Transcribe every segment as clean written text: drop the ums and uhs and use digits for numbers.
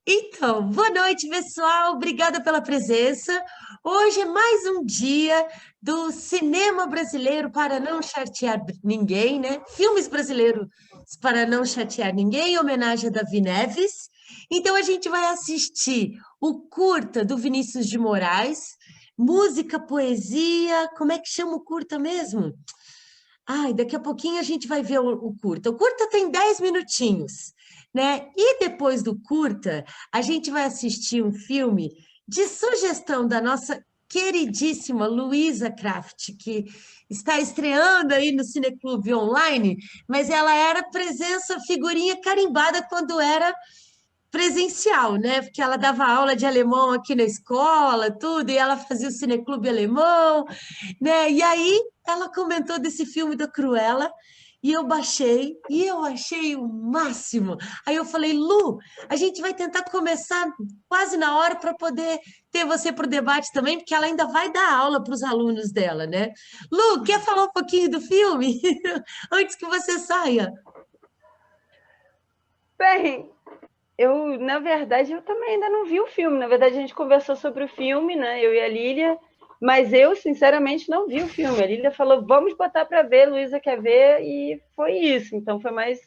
Então, boa noite, pessoal. Obrigada pela presença. Hoje é mais um dia do cinema brasileiro para não chatear ninguém, né? Filmes brasileiros para não chatear ninguém, em homenagem a Davi Neves. Então, a gente vai assistir o curta do Vinícius de Moraes, música, poesia. Como é que chama o curta mesmo? Ai, daqui a pouquinho a gente vai ver o curta. O curta tem 10 minutinhos, né? E depois do curta, a gente vai assistir um filme de sugestão da nossa queridíssima Luísa Kraft, que está estreando aí no Cineclube Online, mas ela era presença, figurinha carimbada quando era presencial, né? Porque ela dava aula de alemão aqui na escola, tudo, e ela fazia o cineclube alemão, né? E aí ela comentou desse filme da Cruella. E eu baixei e eu achei o máximo. Aí eu falei, Lu, a gente vai tentar começar quase na hora para poder ter você para o debate também, porque ela ainda vai dar aula para os alunos dela, né? Lu, quer falar um pouquinho do filme antes que você saia? Bem, na verdade, eu também ainda não vi o filme. Na verdade, a gente conversou sobre o filme, né? Eu e a Lília, mas eu, sinceramente, não vi o filme. A Lília falou, vamos botar para ver, Luísa quer ver, e foi isso. Então, foi mais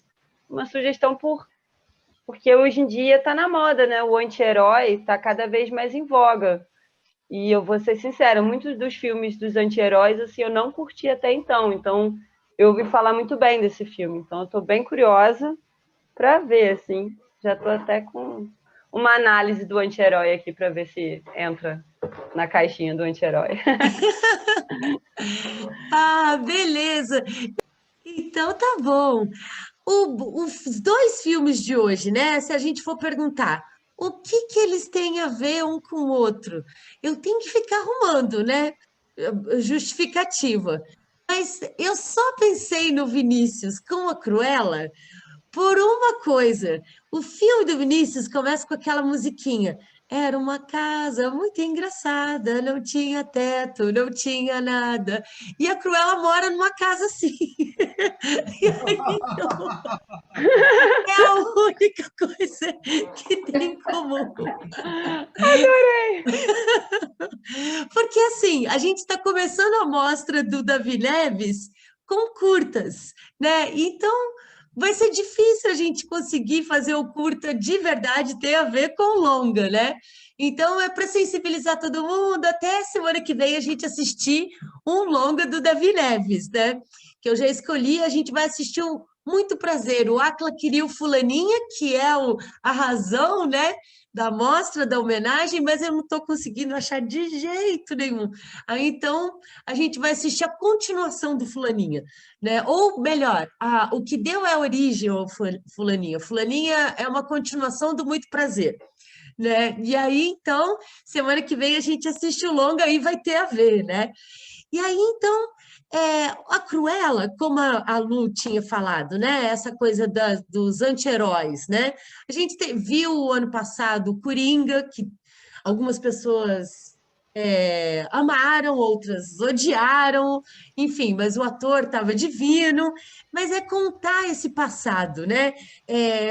uma sugestão porque hoje em dia está na moda, né? O anti-herói está cada vez mais em voga. E eu vou ser sincera, muitos dos filmes dos anti-heróis, assim, eu não curti até então. Então, eu ouvi falar muito bem desse filme. Então, eu estou bem curiosa para ver, assim. Já estou até com uma análise do anti-herói aqui para ver se entra na caixinha do anti-herói. Ah, beleza. Então tá bom. Os dois filmes de hoje, né? Se a gente for perguntar o que que eles têm a ver um com o outro, eu tenho que ficar arrumando, né? Justificativa. Mas eu só pensei no Vinícius com a Cruella por uma coisa. O filme do Vinícius começa com aquela musiquinha. Era uma casa muito engraçada, não tinha teto, não tinha nada. E a Cruella mora numa casa assim. E aí, é a única coisa que tem em comum. Adorei! Porque assim, a gente está começando a mostra do Davi Neves com curtas, né? Então vai ser difícil a gente conseguir fazer o curta de verdade ter a ver com o longa, né? Então é para sensibilizar todo mundo, até semana que vem a gente assistir um longa do Davi Neves, né? Que eu já escolhi, a gente vai assistir um muito prazer. O Acla queria o Fulaninha, que é a razão, né? Da mostra, da homenagem, mas eu não estou conseguindo achar de jeito nenhum. Aí então a gente vai assistir a continuação do Fulaninha, né? Ou melhor, o que deu a origem ao Fulaninha. Fulaninha é uma continuação do Muito Prazer, né? E aí então, semana que vem a gente assiste o longa e vai ter a ver, né? E aí, então, a Cruella, como a Lu tinha falado, né? Essa coisa dos anti-heróis, né? A gente viu o ano passado o Coringa, que algumas pessoas amaram, outras odiaram, enfim, mas o ator estava divino. Mas é contar esse passado, né?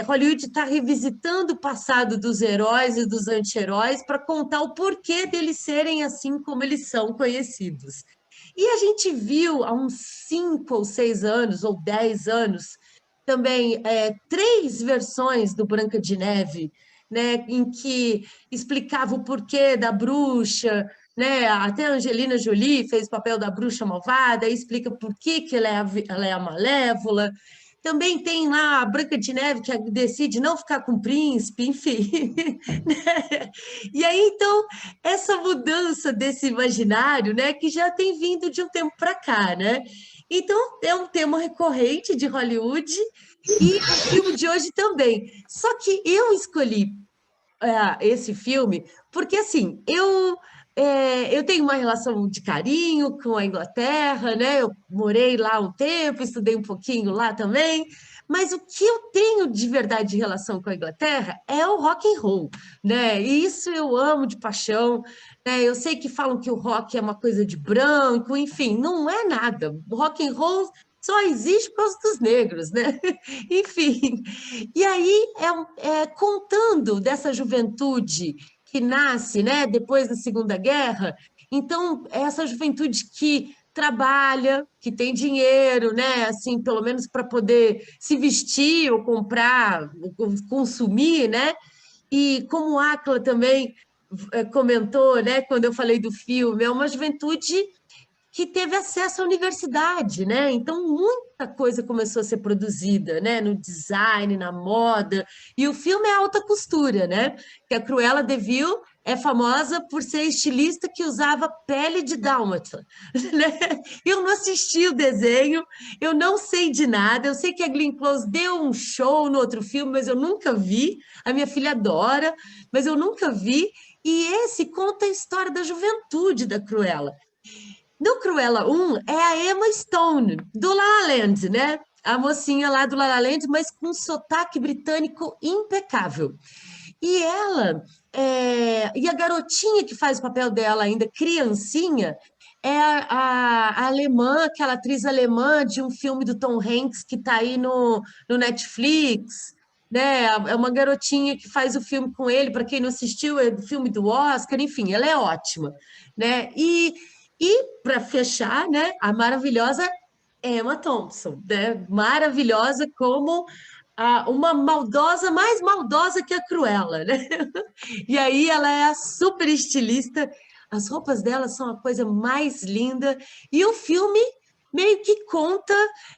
Hollywood está revisitando o passado dos heróis e dos anti-heróis para contar o porquê deles serem assim como eles são conhecidos. E a gente viu há uns 5 ou 6 anos, ou 10 anos, também três versões do Branca de Neve, né, em que explicava o porquê da bruxa, né? Até a Angelina Jolie fez o papel da bruxa malvada, e explica por que, que ela é a malévola. Também tem lá a Branca de Neve que decide não ficar com o príncipe, enfim. Né? E aí, então, essa mudança desse imaginário, né, que já tem vindo de um tempo para cá, né? Então, é um tema recorrente de Hollywood e o filme de hoje também. Só que eu escolhi esse filme porque, assim, eu tenho uma relação de carinho com a Inglaterra, né? Eu morei lá um tempo, estudei um pouquinho lá também. Mas o que eu tenho de verdade de relação com a Inglaterra é o rock and roll, né? E isso eu amo de paixão, né? Eu sei que falam que o rock é uma coisa de branco, enfim, não é nada. O rock and roll só existe por causa dos negros, né? Enfim, e aí contando dessa juventude que nasce, né, depois da Segunda Guerra, então essa juventude que trabalha, que tem dinheiro, né, assim, pelo menos para poder se vestir ou comprar, ou consumir, né? E como o Acla também comentou, né, quando eu falei do filme, é uma juventude que teve acesso à universidade, né? Então muita coisa começou a ser produzida, né? No design, na moda. E o filme é alta costura, né? Que a Cruella de Vil é famosa por ser estilista que usava pele de dálmata, né? Eu não assisti o desenho, eu não sei de nada. Eu sei que a Glenn Close deu um show no outro filme, mas eu nunca vi. A minha filha adora, mas eu nunca vi. E esse conta a história da juventude da Cruella. No Cruella 1 é a Emma Stone, do La La Land, né? A mocinha lá do La La Land, mas com um sotaque britânico impecável. E ela, e a garotinha que faz o papel dela ainda, criancinha, é a alemã, aquela atriz alemã de um filme do Tom Hanks que está aí no Netflix, né? É uma garotinha que faz o filme com ele, para quem não assistiu, é do filme do Oscar, enfim, ela é ótima, né? E para fechar, né, a maravilhosa Emma Thompson, né? Maravilhosa como uma maldosa, mais maldosa que a Cruella, né? E aí ela é a super estilista, as roupas dela são a coisa mais linda, e o filme meio que conta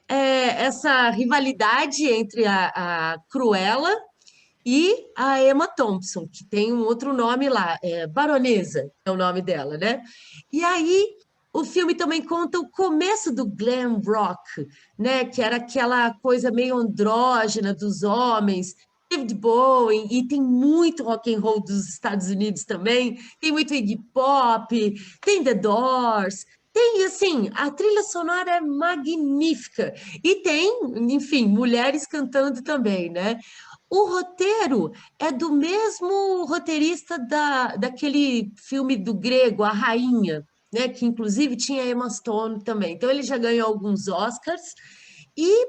essa rivalidade entre a Cruella e a Emma Thompson, que tem um outro nome lá, Baronesa é o nome dela, né? E aí o filme também conta o começo do glam rock, né? Que era aquela coisa meio andrógena dos homens, David Bowie, e tem muito rock and roll dos Estados Unidos também, tem muito Iggy Pop, tem The Doors, tem assim, a trilha sonora é magnífica e tem, enfim, mulheres cantando também, né? O roteiro é do mesmo roteirista daquele filme do grego, A Rainha, né? Que inclusive tinha Emma Stone também. Então ele já ganhou alguns Oscars. E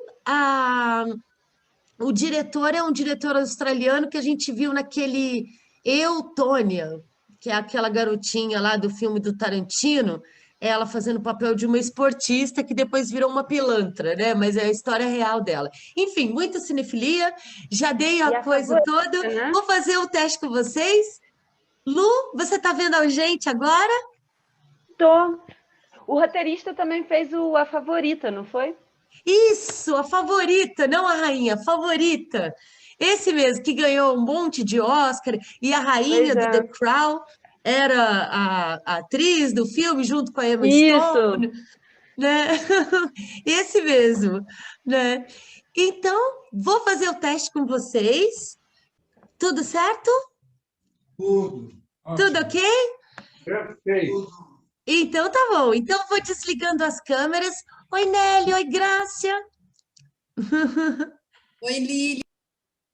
o diretor é um diretor australiano que a gente viu naquele Eutônia, que é aquela garotinha lá do filme do Tarantino, ela fazendo o papel de uma esportista que depois virou uma pilantra, né? Mas é a história real dela. Enfim, muita cinefilia, já dei a E a coisa toda. favorita, né? Vou fazer o teste com vocês. Lu, você está vendo a gente agora? Tô. O roteirista também fez A Favorita, não foi? Isso, a favorita, não a rainha, a favorita. Esse mesmo, que ganhou um monte de Oscar, e a rainha Pois do The é. Crown era a atriz do filme, junto com a Emma Isso. Stone, né? Esse mesmo, né? Então, vou fazer o teste com vocês. Tudo certo? Tudo. Tudo Ótimo. ok? Perfeito. Então tá bom. Então vou desligando as câmeras. Oi, Nelly, oi, Grácia. Oi, Lili.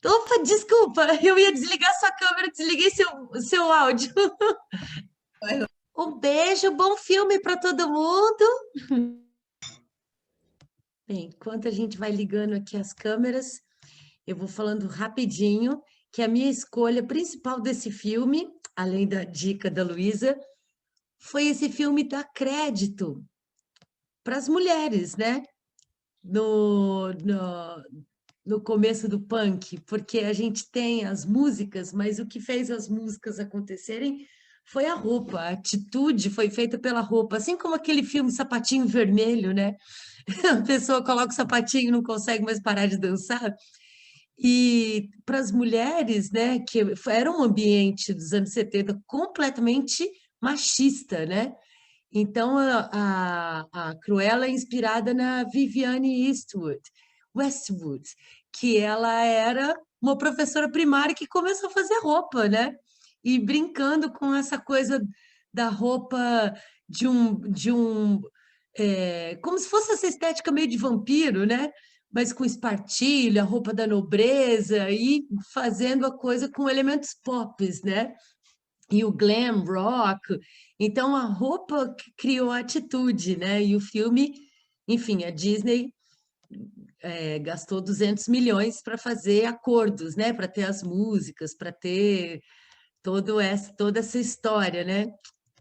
Opa, desculpa, eu ia desligar sua câmera, desliguei seu áudio. Um beijo, bom filme para todo mundo. Bem, enquanto a gente vai ligando aqui as câmeras, eu vou falando rapidinho que a minha escolha principal desse filme, além da dica da Luísa, foi esse filme dar crédito para as mulheres, né? No começo do punk, porque a gente tem as músicas, mas o que fez as músicas acontecerem foi a roupa, a atitude foi feita pela roupa, assim como aquele filme Sapatinho Vermelho, né? A pessoa coloca o sapatinho e não consegue mais parar de dançar. E para as mulheres, né, que era um ambiente dos anos 70 completamente machista, né? Então, a Cruella é inspirada na Viviane Westwood, que ela era uma professora primária que começou a fazer roupa, né? E brincando com essa coisa da roupa como se fosse essa estética meio de vampiro, né? Mas com espartilho, a roupa da nobreza e fazendo a coisa com elementos pop, né? E o glam rock. Então, a roupa criou a atitude, né? E o filme, enfim, a Disney gastou 200 milhões para fazer acordos, né? Para ter as músicas, para ter toda essa história, né?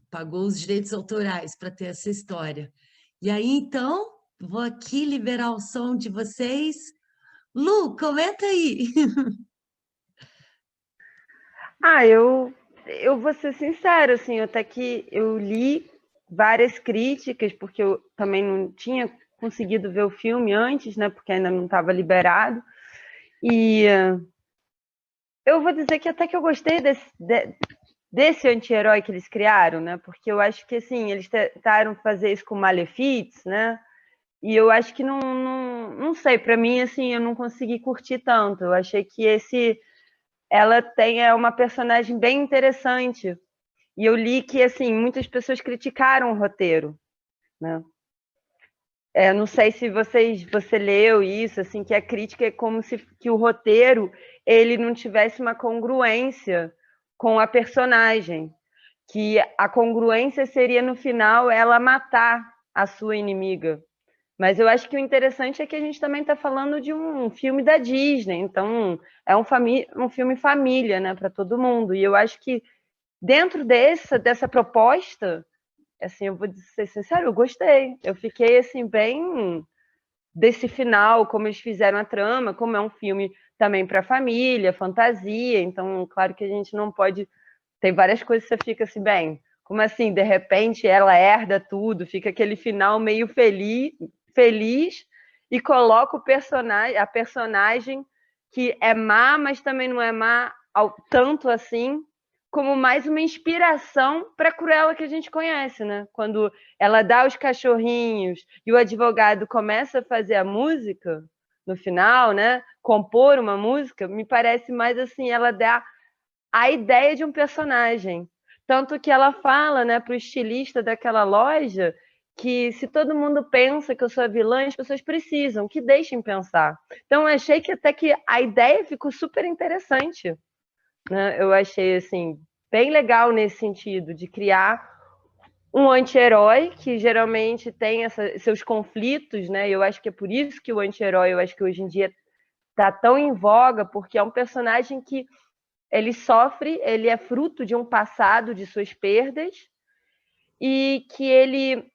Pagou os direitos autorais para ter essa história. E aí, então, vou aqui liberar o som de vocês. Lu, comenta aí. Eu vou ser sincera, assim, até que eu li várias críticas, porque eu também não tinha conseguido ver o filme antes, né? Porque ainda não estava liberado. E eu vou dizer que até que eu gostei desse anti-herói que eles criaram, né? Porque eu acho que, assim, eles tentaram fazer isso com Malefice, né? E eu acho que não sei, para mim, assim, eu não consegui curtir tanto. Eu achei que ela é uma personagem bem interessante. E eu li que, assim, muitas pessoas criticaram o roteiro, né? Não sei se você leu isso, assim, que a crítica é como se que o roteiro ele não tivesse uma congruência com a personagem, que a congruência seria no final ela matar a sua inimiga. Mas eu acho que o interessante é que a gente também está falando de um filme da Disney, então é um filme família, né, para todo mundo. E eu acho que dentro dessa proposta, assim, eu vou ser sincero, eu gostei. Eu fiquei assim bem desse final, como eles fizeram a trama, como é um filme também para família, fantasia, então claro que a gente não pode, tem várias coisas que você fica assim, bem, como assim, de repente ela herda tudo, fica aquele final meio feliz e coloca a personagem que é má, mas também não é má tanto assim, como mais uma inspiração para a Cruella que a gente conhece, né? Quando ela dá os cachorrinhos e o advogado começa a fazer a música no final, né? Compor uma música, me parece mais assim, ela dá a ideia de um personagem. Tanto que ela fala, né, para o estilista daquela loja que se todo mundo pensa que eu sou a vilã, as pessoas precisam, que deixem pensar. Então, eu achei que até que a ideia ficou super interessante, né? Eu achei assim bem legal nesse sentido de criar um anti-herói que geralmente tem seus conflitos, né? Eu acho que é por isso que o anti-herói, eu acho que hoje em dia está tão em voga, porque é um personagem que ele sofre, ele é fruto de um passado, de suas perdas, e que ele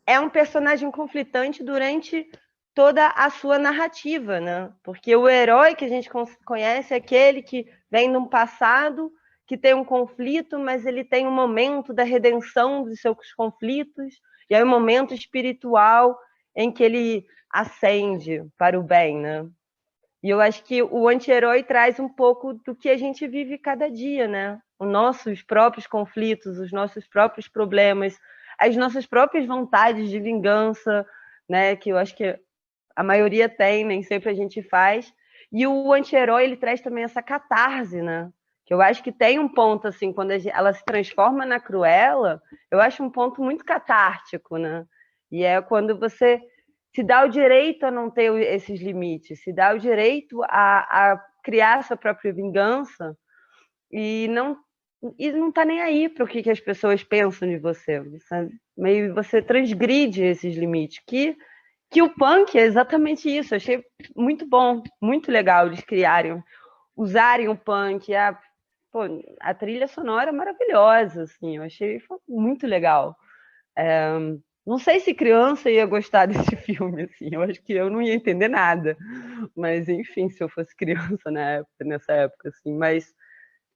é um personagem conflitante durante toda a sua narrativa, né? Porque o herói que a gente conhece é aquele que vem de um passado, que tem um conflito, mas ele tem um momento da redenção dos seus conflitos, e é um momento espiritual em que ele ascende para o bem, né? E eu acho que o anti-herói traz um pouco do que a gente vive cada dia, né? Os nossos próprios conflitos, os nossos próprios problemas, as nossas próprias vontades de vingança, né? Que eu acho que a maioria tem, nem sempre a gente faz. E o anti-herói, ele traz também essa catarse, né? Que eu acho que tem um ponto, assim, quando ela se transforma na Cruella, eu acho um ponto muito catártico, né? E é quando você se dá o direito a não ter esses limites, se dá o direito a criar sua própria vingança e não tá nem aí para o que as pessoas pensam de você, sabe? Meio você transgride esses limites, que o punk é exatamente isso. Eu achei muito bom, muito legal eles usarem o punk, a trilha sonora é maravilhosa, assim, eu achei muito legal. Não sei se criança ia gostar desse filme, assim, eu acho que eu não ia entender nada, mas enfim, se eu fosse criança nessa época, assim, mas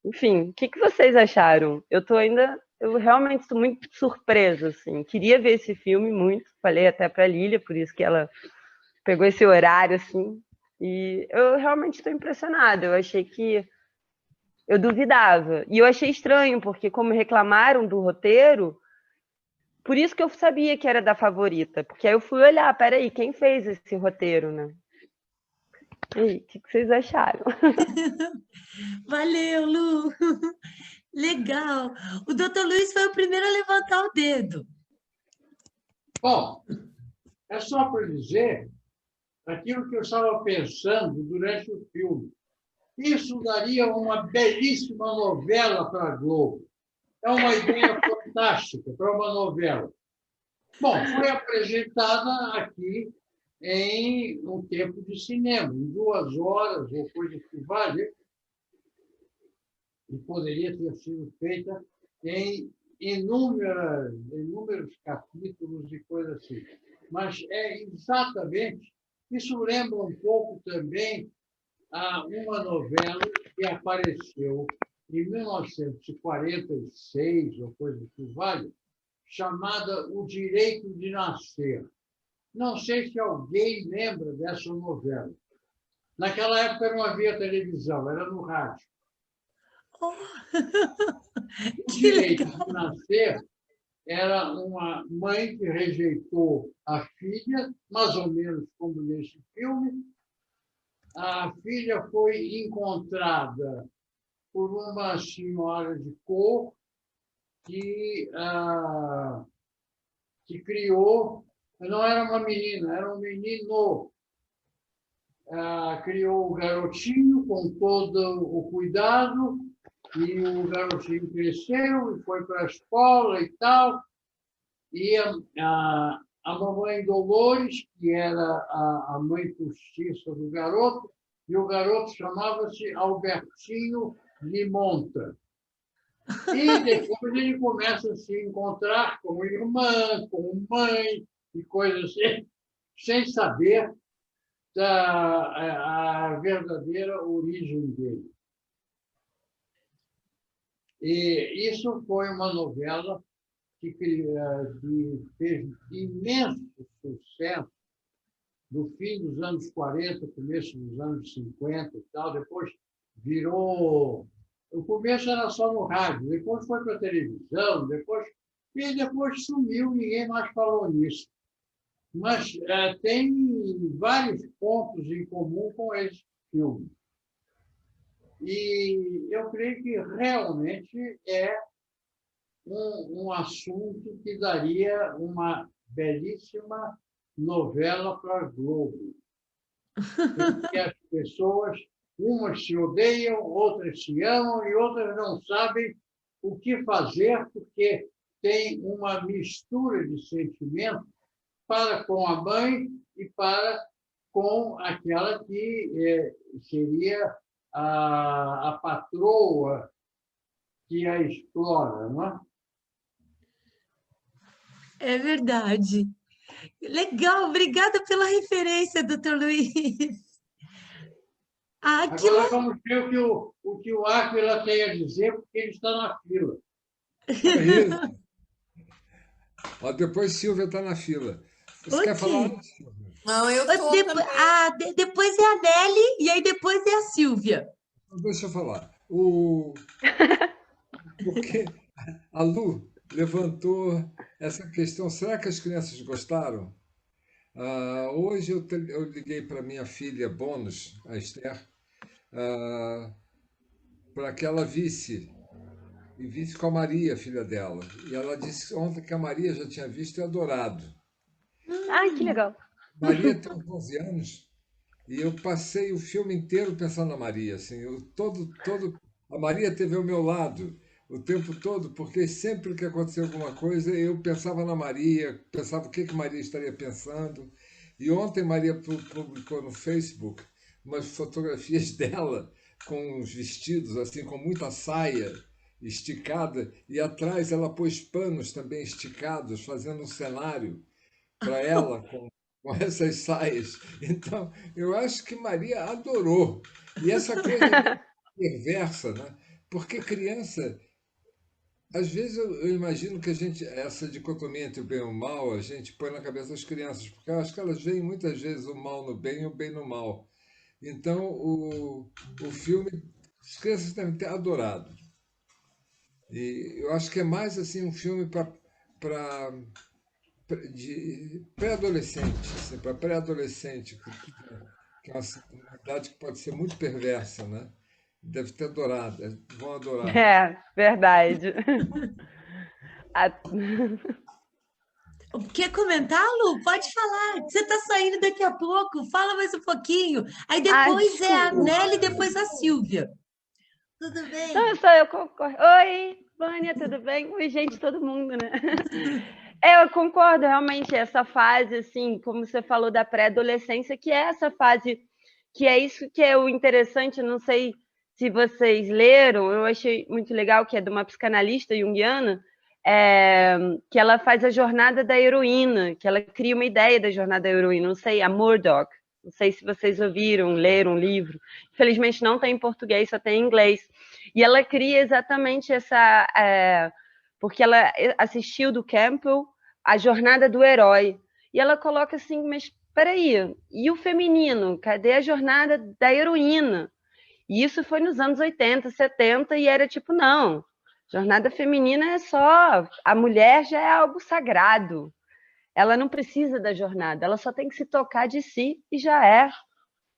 enfim, o que vocês acharam? Eu realmente estou muito surpresa, assim, queria ver esse filme muito, falei até para a Lília, por isso que ela pegou esse horário, assim, e eu realmente estou impressionada, eu achei que eu duvidava, e eu achei estranho, porque como reclamaram do roteiro, por isso que eu sabia que era da Favorita, porque aí eu fui olhar, peraí, quem fez esse roteiro, né? E aí, o que vocês acharam? Valeu, Lu. Legal. O doutor Luiz foi o primeiro a levantar o dedo. Bom, é só para dizer aquilo que eu estava pensando durante o filme. Isso daria uma belíssima novela para a Globo. É uma ideia fantástica para uma novela. Bom, foi apresentada aqui em um tempo de cinema, em 2 horas, ou coisa que vale, e poderia ter sido feita em inúmeros capítulos e coisas assim. Mas é exatamente, isso lembra um pouco também a uma novela que apareceu em 1946, ou coisa que vale, chamada O Direito de Nascer. Não sei se alguém lembra dessa novela. Naquela época não havia televisão, era no rádio. Oh, O que Direito legal! de Nascer era uma mãe que rejeitou a filha, mais ou menos como nesse filme. A filha foi encontrada por uma senhora de cor que criou, não era uma menina, era um menino. Criou o garotinho com todo o cuidado, e o garotinho cresceu e foi para a escola e tal. E a mamãe Dolores, que era a mãe postiça do garoto, e o garoto chamava-se Albertinho Limonta. E depois ele começa a se encontrar com irmã, com mãe e coisas assim, sem saber a verdadeira origem dele. E isso foi uma novela que fez imenso sucesso no fim dos anos 40, começo dos anos 50 e tal. Depois virou... O começo era só no rádio, depois foi para a televisão, e depois sumiu, ninguém mais falou nisso. Mas tem vários pontos em comum com esse filme. E eu creio que realmente é um assunto que daria uma belíssima novela para a Globo. Porque as pessoas, umas se odeiam, outras se amam e outras não sabem o que fazer, porque tem uma mistura de sentimentos para com a mãe e para com aquela que seria a patroa que a explora, não é? É verdade. Legal, obrigada pela referência, doutor Luiz. Que Agora vamos ver o que o Ávila tem a dizer, porque ele está na fila. É isso. Ó, depois Silvia está na fila. Você quer falar? Não, eu estou também. Depois é a Nelly e aí depois é a Silvia. Deixa eu falar. Porque a Lu levantou essa questão. Será que as crianças gostaram? Hoje eu liguei para minha filha Bônus, a Esther, para que ela visse com a Maria, filha dela. E ela disse ontem que a Maria já tinha visto e adorado. Que legal. Maria tem uns 11 anos e eu passei o filme inteiro pensando na Maria. Assim, a Maria esteve ao meu lado o tempo todo, porque sempre que acontecia alguma coisa, eu pensava na Maria, pensava o que Maria estaria pensando. E ontem Maria publicou no Facebook umas fotografias dela com uns vestidos, assim, com muita saia esticada, e atrás ela pôs panos também esticados, fazendo um cenário para ela com essas saias. Então, eu acho que Maria adorou. E essa coisa perversa, né? Porque criança... Às vezes eu imagino que essa dicotomia entre o bem e o mal, a gente põe na cabeça das crianças, porque eu acho que elas veem muitas vezes o mal no bem e o bem no mal. Então, o filme, as crianças devem ter adorado. E eu acho que é mais assim um filme de pré-adolescente, assim, para pré-adolescente, que é uma idade que pode ser muito perversa, né? Deve ter adorado, vão adorar. É, verdade. Quer comentar, Lu? Pode falar. Você está saindo daqui a pouco. Fala mais um pouquinho. Aí depois é a Nelly, depois a Silvia. Tudo bem? Não, só eu concordo. Oi, Vânia, tudo bem? Oi, gente, todo mundo, né? Eu concordo, realmente, essa fase, assim, como você falou da pré-adolescência, que é essa fase, que é isso que é o interessante, não sei se vocês leram, eu achei muito legal, que é de uma psicanalista junguiana, que ela faz a jornada da heroína, que ela cria uma ideia da jornada da heroína, não sei, a Murdoch, não sei se vocês ouviram, leram um livro, infelizmente não tem em português, só tem em inglês, e ela cria exatamente essa... porque ela assistiu do Campbell a jornada do herói, e ela coloca assim, mas espera aí, e o feminino? Cadê a jornada da heroína? E isso foi nos anos 80, 70, e era tipo, não, jornada feminina é só... A mulher já é algo sagrado. Ela não precisa da jornada, ela só tem que se tocar de si e já é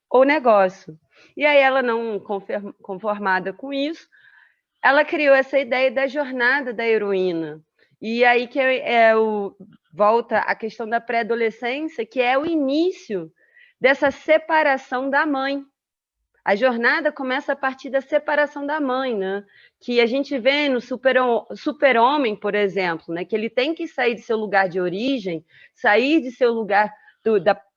o negócio. E aí ela, não conformada com isso, ela criou essa ideia da jornada da heroína. E aí que volta a questão da pré-adolescência, que é o início dessa separação da mãe. A jornada começa a partir da separação da mãe, né? Que a gente vê no Super-Homem, por exemplo, né? Que ele tem que sair de seu lugar de origem, sair de seu lugar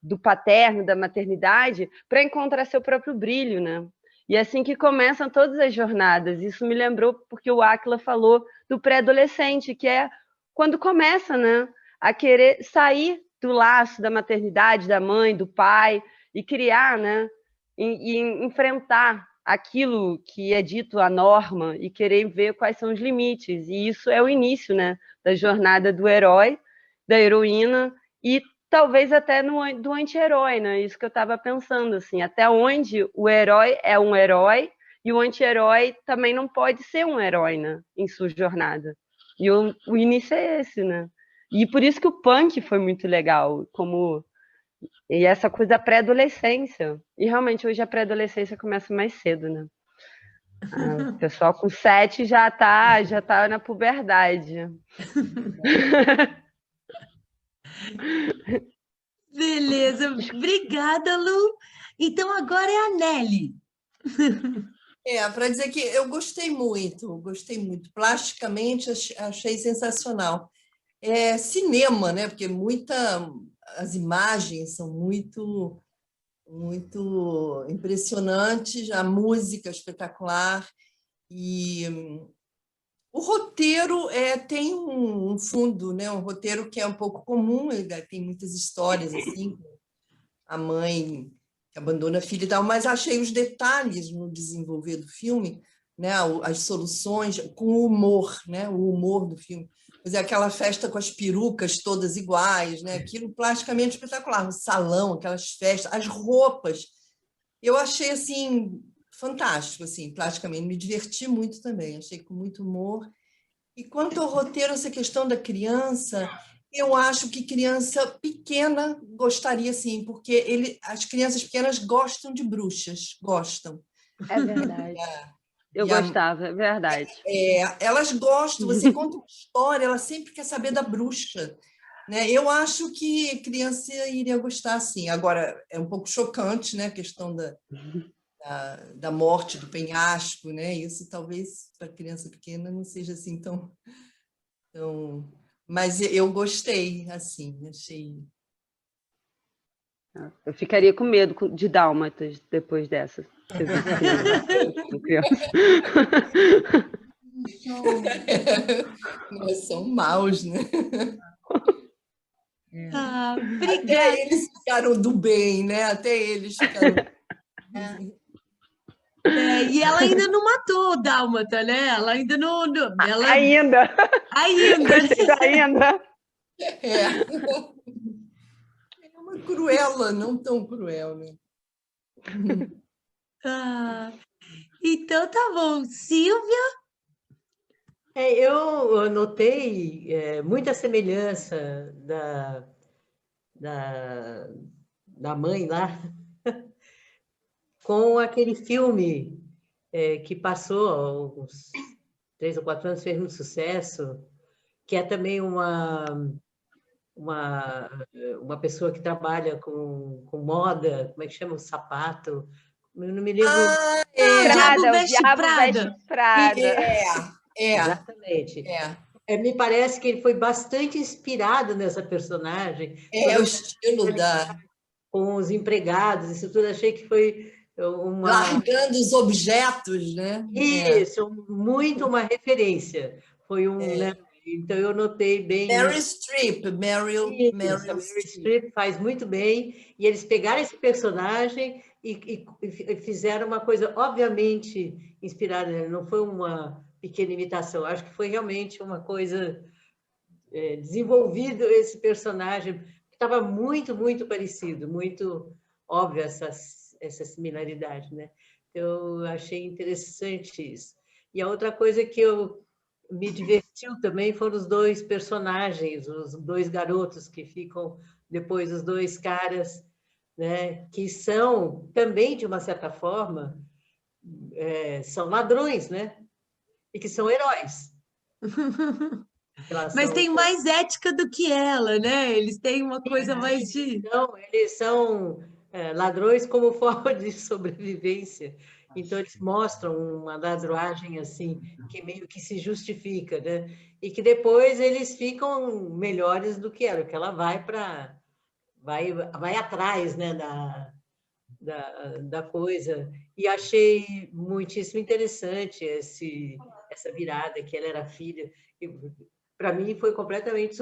do paterno, da maternidade, para encontrar seu próprio brilho, né? E é assim que começam todas as jornadas. Isso me lembrou porque o Átila falou do pré-adolescente, que é quando começa, né, a querer sair do laço da maternidade, da mãe, do pai, e criar, né, e enfrentar aquilo que é dito a norma e querer ver quais são os limites. E isso é o início, né, da jornada do herói, da heroína e talvez até do anti-herói, né? Isso que eu estava pensando, assim, até onde o herói é um herói e o anti-herói também não pode ser um herói, né? Em sua jornada. E o início é esse, né? E por isso que o punk foi muito legal, e essa coisa da pré-adolescência. E realmente hoje a pré-adolescência começa mais cedo, né? O pessoal com 7 já tá na puberdade. Beleza, obrigada, Lu. Então agora é a Nelly. Para dizer que eu gostei muito. Plasticamente achei sensacional. Cinema, né? Porque as imagens são muito, muito impressionantes, a música espetacular e o roteiro tem um fundo, né? Um roteiro que é um pouco comum, tem muitas histórias assim, a mãe que abandona a filha e tal, mas achei os detalhes no desenvolver do filme, né? As soluções com o humor, né? O humor do filme. Pois é, aquela festa com as perucas todas iguais, né? Aquilo plasticamente espetacular, o salão, aquelas festas, as roupas. Eu achei assim fantástico, assim, plasticamente, me diverti muito também, achei com muito humor. E quanto ao roteiro, essa questão da criança, eu acho que criança pequena gostaria, sim, porque as crianças pequenas gostam de bruxas, gostam. É verdade. Eu gostava, é verdade. Elas gostam, você conta uma história, ela sempre quer saber da bruxa. Né? Eu acho que criança iria gostar, sim. Agora, é um pouco chocante, né? A questão da morte do penhasco, né? Isso talvez para criança pequena não seja assim tão... Mas eu gostei, assim, achei... Eu ficaria com medo de dálmatas depois dessa. São maus, né? Obrigada. Até eles ficaram do bem, né? Até eles ficaram... E ela ainda não matou o dálmata, né? Ela ainda não... Ela... Ainda. É uma cruela, não tão cruel, né? Então tá bom. Silvia? Eu notei muita semelhança da mãe lá com aquele filme que passou há uns 3 ou 4 anos, fez muito sucesso, que é também uma pessoa que trabalha com moda, como é que chama? O sapato. Eu não me lembro. Diabo Veste Prada. Exatamente. me parece que ele foi bastante inspirado nessa personagem. O estilo com os empregados, isso tudo, achei que foi uma... Largando os objetos, né? Isso, muito uma referência. Foi né? Então, eu notei bem... Meryl Streep faz muito bem, e eles pegaram esse personagem e fizeram uma coisa, obviamente, inspirada nele. Não foi uma pequena imitação, acho que foi realmente uma coisa desenvolvido esse personagem, que estava muito, muito parecido, muito óbvio essa similaridade, né? Eu achei interessante isso. E a outra coisa que me divertiu também foram os dois personagens, os dois garotos que ficam depois, os dois caras, né? Que são também, de uma certa forma, são ladrões, né? E que são heróis. Mas tem mais ética do que ela, né? Eles têm uma coisa mais de... Então, eles são ladrões como forma de sobrevivência. Então, eles mostram uma ladroagem assim, que meio que se justifica, né? E que depois eles ficam melhores do que ela, porque ela vai atrás, né, da coisa. E achei muitíssimo interessante essa virada, que ela era filha. Para mim, foi completamente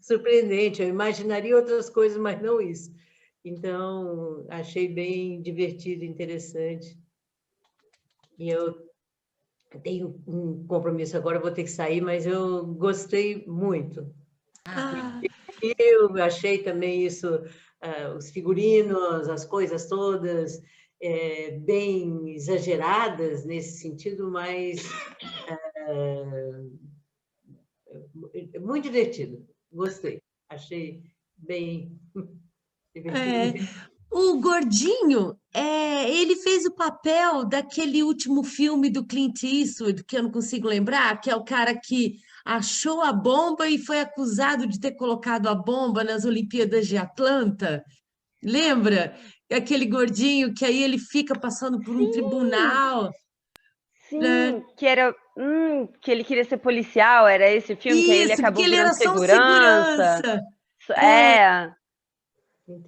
surpreendente. Eu imaginaria outras coisas, mas não isso. Então, achei bem divertido, interessante. E eu tenho um compromisso agora, vou ter que sair, mas eu gostei muito. Eu achei também isso, os figurinos, as coisas todas, bem exageradas nesse sentido, mas muito divertido. Gostei. Achei bem... O gordinho, ele fez o papel daquele último filme do Clint Eastwood, que eu não consigo lembrar, que é o cara que achou a bomba e foi acusado de ter colocado a bomba nas Olimpíadas de Atlanta. Lembra? Aquele gordinho que aí ele fica passando por um tribunal. Sim, né? que era... que ele queria ser policial, era esse filme? Que aí ele Isso, acabou porque ele era virando só um segurança.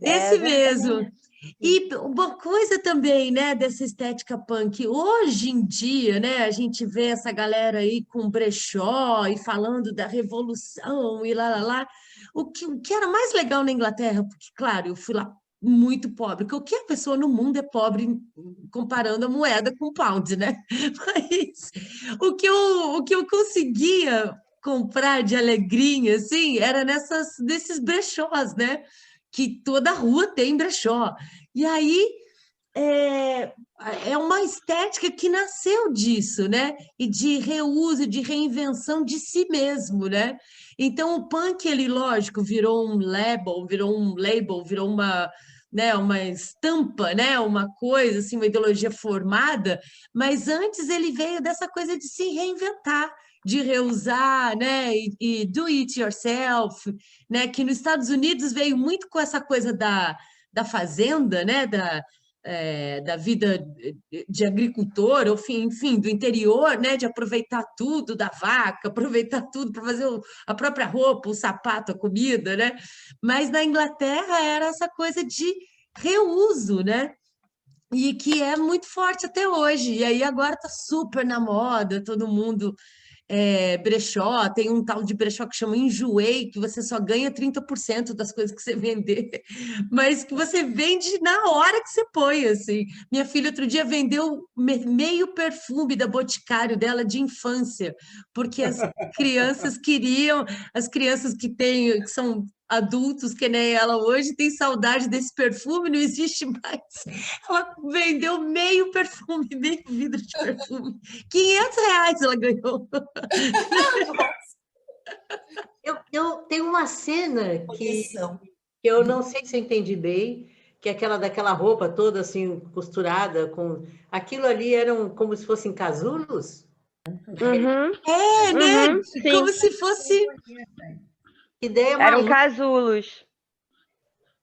Esse mesmo. E uma coisa também, né, dessa estética punk, hoje em dia, né, a gente vê essa galera aí com brechó e falando da revolução e lá. O que era mais legal na Inglaterra, porque, claro, eu fui lá muito pobre, porque qualquer pessoa no mundo é pobre comparando a moeda com o pound, né? Mas o que eu conseguia comprar de alegrinha, assim, era nesses brechós, né? Que toda rua tem brechó. E aí é uma estética que nasceu disso, né? E de reuso, de reinvenção de si mesmo, né? Então o punk, ele, lógico, virou um label, virou uma estampa, né? Uma coisa, assim, uma ideologia formada, mas antes ele veio dessa coisa de se reinventar, de reusar, né? E do it yourself, né? Que nos Estados Unidos veio muito com essa coisa da fazenda, né? Da vida de agricultor, ou enfim, do interior, né? De aproveitar tudo da vaca, aproveitar tudo para fazer a própria roupa, o sapato, a comida, né? Mas na Inglaterra era essa coisa de reuso, né? E que é muito forte até hoje. E aí agora está super na moda, todo mundo brechó, tem um tal de brechó que chama Enjoei, que você só ganha 30% das coisas que você vender, mas que você vende na hora que você põe, assim. Minha filha outro dia vendeu meio perfume da Boticário dela de infância, porque as crianças que são adultos, que nem ela hoje, tem saudade desse perfume, não existe mais. Ela vendeu meio perfume, meio vidro de perfume. R$ 500 ela ganhou. Eu tenho uma cena que eu não sei se eu entendi bem, que é daquela roupa toda assim costurada com aquilo ali eram como se fossem casulos? Né? Como se fosse ideia eram casulos.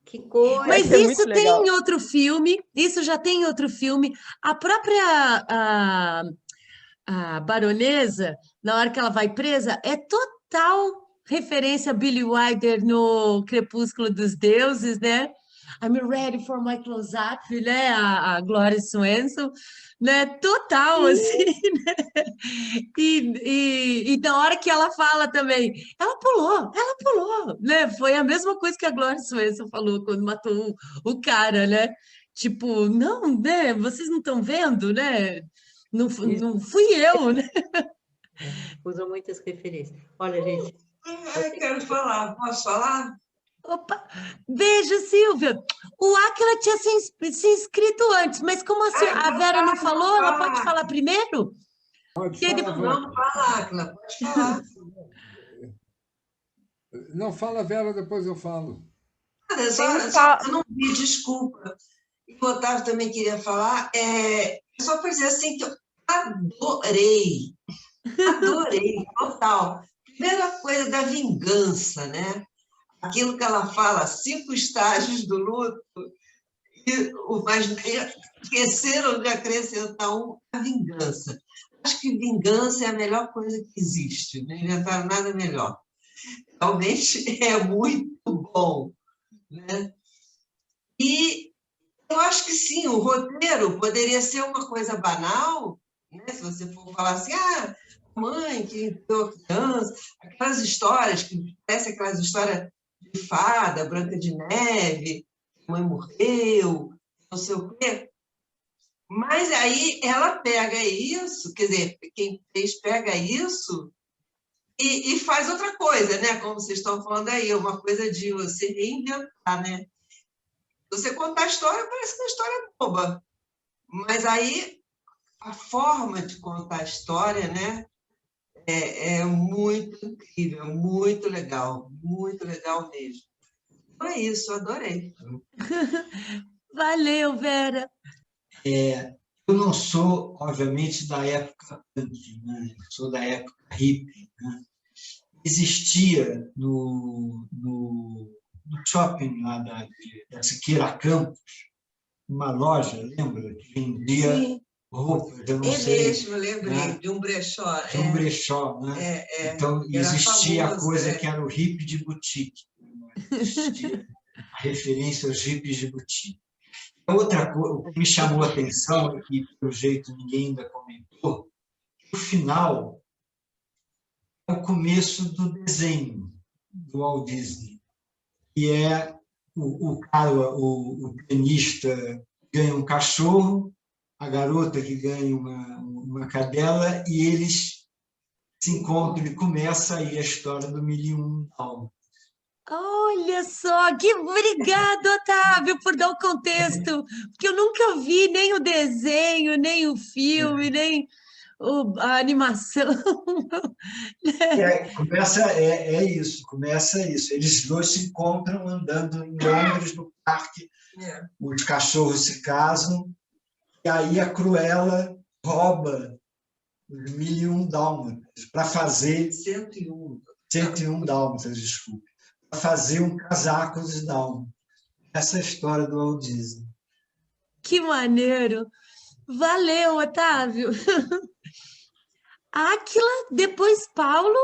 Que coisa. Mas isso tem em outro filme, isso já tem em outro filme. A própria a baronesa, na hora que ela vai presa, é total referência a Billy Wilder no Crepúsculo dos Deuses, né? I'm ready for my close-up, né? A Gloria Swanson, né? Total, assim, né? E na hora que ela fala também, ela pulou, né? Foi a mesma coisa que a Gloria Swanson falou quando matou o cara, né? Tipo, não, né? Vocês não estão vendo, né? Não, Isso, não fui eu, né? usam muitas referências. Olha, gente, Eu quero falar, posso falar? Opa, beijo, Silvia. O Átila tinha se inscrito antes, mas como a Então Vera tá, não então falou, ela pode fala. falar primeiro? Pode, E aí fala, depois... Vera. Não, fala, Áquila, pode falar. Não, fala, Vera, depois eu falo. Nada, Tem só eu não vi, desculpa. E o Otávio também queria falar. Só para dizer assim que eu adorei, total. Primeira coisa da vingança, né? Aquilo que ela fala, 5 estágios do luto, mas esqueceram de acrescentar a vingança. Acho que vingança é a melhor coisa que existe, não inventaram nada melhor. Realmente é muito bom, né? E eu acho que sim, o roteiro poderia ser uma coisa banal, né? Se você for falar assim, mãe que deu a criança, aquelas histórias que parecem aquelas histórias de fada, Branca de Neve, a mãe morreu, não sei o quê. Mas aí ela pega isso, quer dizer, quem fez pega isso e faz outra coisa, né? Como vocês estão falando aí, uma coisa de você reinventar, né? Você contar a história parece uma história boba, mas aí a forma de contar a história, né? É muito incrível, muito legal mesmo. Então é isso, adorei. Valeu, Vera. Eu não sou, obviamente, da época punk, né? Sou da época hippie, né? Existia no shopping lá da Siqueira Campos uma loja, lembra? Que vendia Sim, roupas, eu não é sei, mesmo, lembrei, né? de um brechó. De um brechó, né? Então, era existia a famoso, coisa que era o hippie de boutique. Existia a referência aos hippies de boutique. Outra coisa, o que me chamou a atenção, e pelo jeito ninguém ainda comentou, o final é o começo do desenho do Walt Disney, que é o cara, o pianista ganha um cachorro, a garota que ganha uma cadela, e eles se encontram e começa aí a história do 1001 Dálmatas. Olha só, que obrigado, Otávio, por dar o contexto, porque eu nunca vi nem o desenho, nem o filme, nem a animação. Começa isso. Eles dois se encontram andando em Londres, no parque, os cachorros se casam, e aí a Cruella rouba os 1001 Dálmatas para fazer... 101 Dálmatas, desculpe. Para fazer um casaco de Dálmatas. Essa é a história do Walt Disney. Que maneiro! Valeu, Otávio! Áquila, depois Paulo.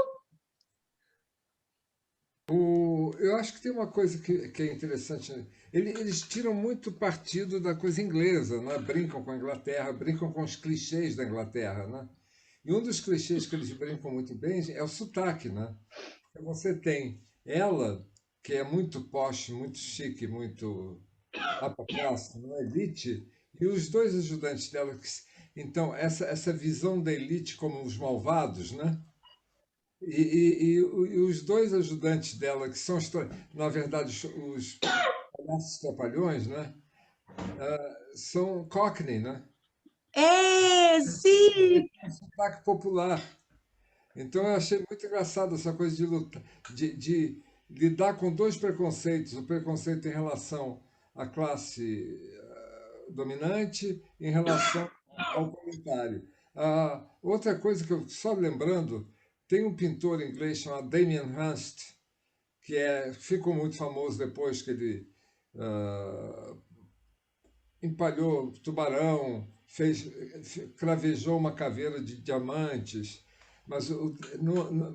Eu acho que tem uma coisa que é interessante, né? Eles tiram muito partido da coisa inglesa, né? Brincam com a Inglaterra, brincam com os clichês da Inglaterra, né? E um dos clichês que eles brincam muito bem é o sotaque, né? Você tem ela, que é muito posh, muito chique, muito upper class, né? Elite, e os dois ajudantes dela. Então, essa visão da elite como os malvados, né? E os dois ajudantes dela, que são, na verdade, os palhaços trapalhões, né? São Cockney, né? Sim! Sotaque popular. Então, eu achei muito engraçado essa coisa de lutar, de lidar com dois preconceitos: o preconceito em relação à classe dominante, em relação ao comentário. Outra coisa que eu, só lembrando, tem um pintor inglês chamado Damien Hirst, que ficou muito famoso depois que ele empalhou tubarão, cravejou uma caveira de diamantes. Mas